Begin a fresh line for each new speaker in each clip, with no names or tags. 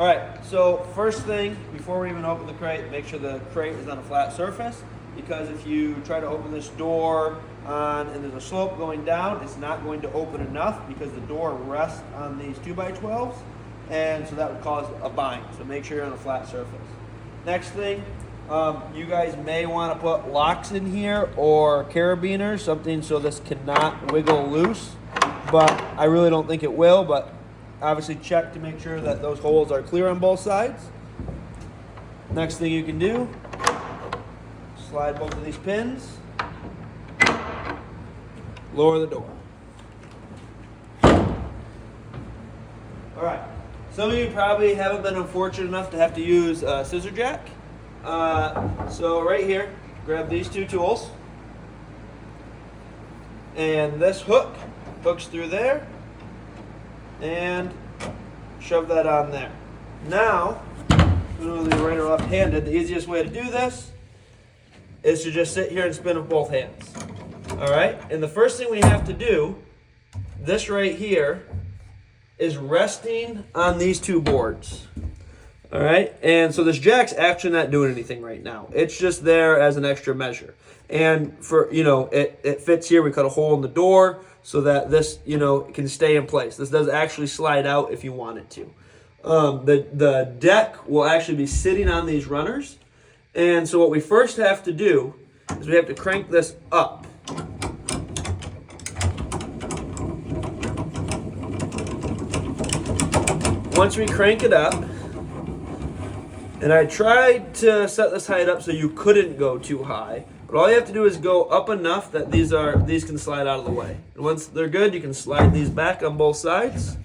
All right, so first thing, before we even open the crate, make sure the crate is on a flat surface, because if you try to open this door and there's a slope going down, it's not going to open enough because the door rests on these 2x12s, and so that would cause a bind. So make sure you're on a flat surface. Next thing, you guys may want to put locks in here or carabiners, something so this cannot wiggle loose, but I really don't think it will, but obviously check to make sure that those holes are clear on both sides. Next thing you can do, slide both of these pins, lower the door. All right, some of you probably haven't been unfortunate enough to have to use a scissor jack. So right here, grab these two tools, and this hook hooks through there, and shove that on there. Now, whether you're right or left-handed, the easiest way to do this is to just sit here and spin with both hands. All right, and the first thing we have to do, this right here, is resting on these two boards. All right, and so this jack's actually not doing anything right now. It's just there as an extra measure. And for, it fits here. We cut a hole in the door so that this, can stay in place. This does actually slide out if you want it to. The deck will actually be sitting on these runners. And so what we first have to do is we have to crank this up. Once we crank it up, and I tried to set this height up so you couldn't go too high, but all you have to do is go up enough that these can slide out of the way. And once they're good, you can slide these back on both sides.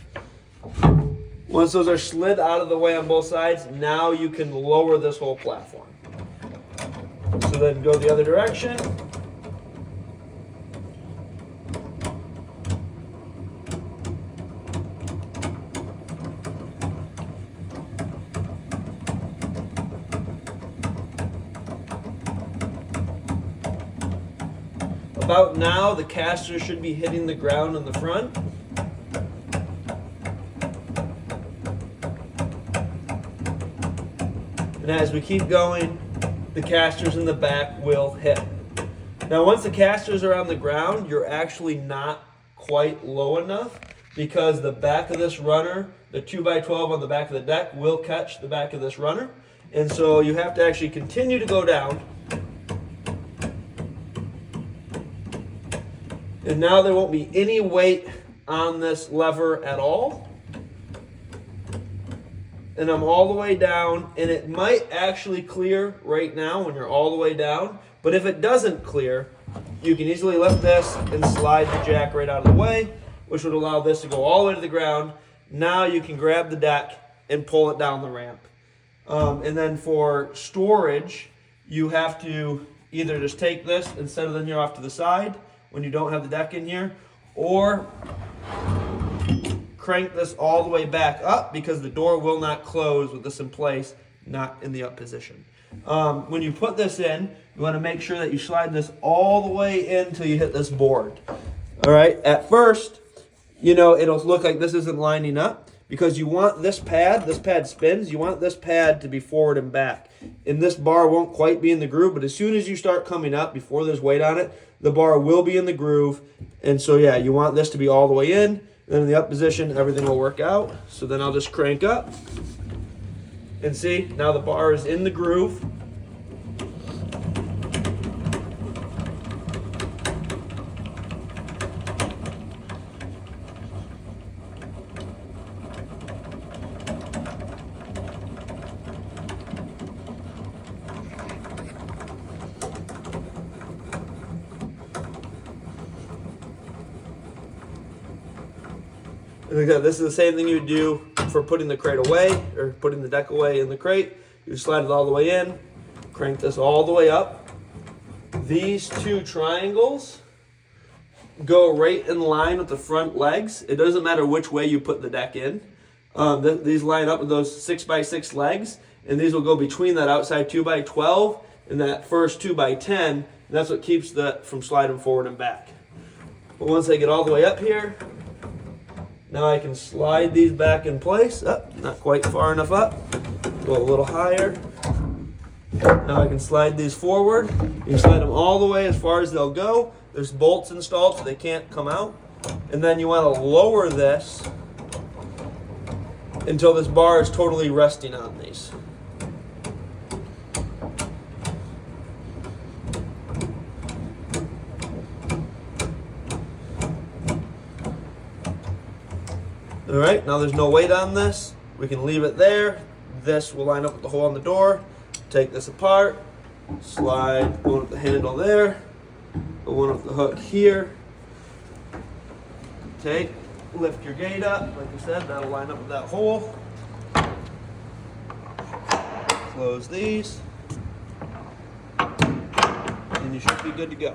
Once those are slid out of the way on both sides, now you can lower this whole platform. So then go the other direction. About now, the caster should be hitting the ground in the front. And as we keep going, the casters in the back will hit. Now, once the casters are on the ground, you're actually not quite low enough, because the back of this runner, the 2x12 on the back of the deck, will catch the back of this runner. And so you have to actually continue to go down. And now there won't be any weight on this lever at all. And I'm all the way down, and it might actually clear right now when you're all the way down. But if it doesn't clear, you can easily lift this and slide the jack right out of the way, which would allow this to go all the way to the ground. Now you can grab the deck and pull it down the ramp. And then for storage, you have to either just take this and set it in here off to the side when you don't have the deck in here, or crank this all the way back up, because the door will not close with this in place, not in the up position. When you put this in, you want to make sure that you slide this all the way in until you hit this board. All right, at first, it'll look like this isn't lining up, because you want this pad spins, you want this pad to be forward and back. And this bar won't quite be in the groove, but as soon as you start coming up, before there's weight on it, the bar will be in the groove. And so, yeah, you want this to be all the way in. Then in the up position, everything will work out. So then I'll just crank up. And see, now the bar is in the groove. And again, this is the same thing you would do for putting the crate away, or putting the deck away in the crate. You slide it all the way in, crank this all the way up. These two triangles go right in line with the front legs. It doesn't matter which way you put the deck in. These line up with those 6x6 legs, and these will go between that outside 2x12 and that first 2x10. And that's what keeps that from sliding forward and back. But once I get all the way up here, Now I can slide these back in place. Not quite far enough up. Go a little higher. Now I can slide these forward. You can slide them all the way as far as they'll go. There's bolts installed so they can't come out. And then you want to lower this until this bar is totally resting on these. All right, now there's no weight on this. We can leave it there. This will line up with the hole in the door. Take this apart, slide one up the handle there, one up the hook here. Take, lift your gate up, like I said, that'll line up with that hole. Close these, and you should be good to go.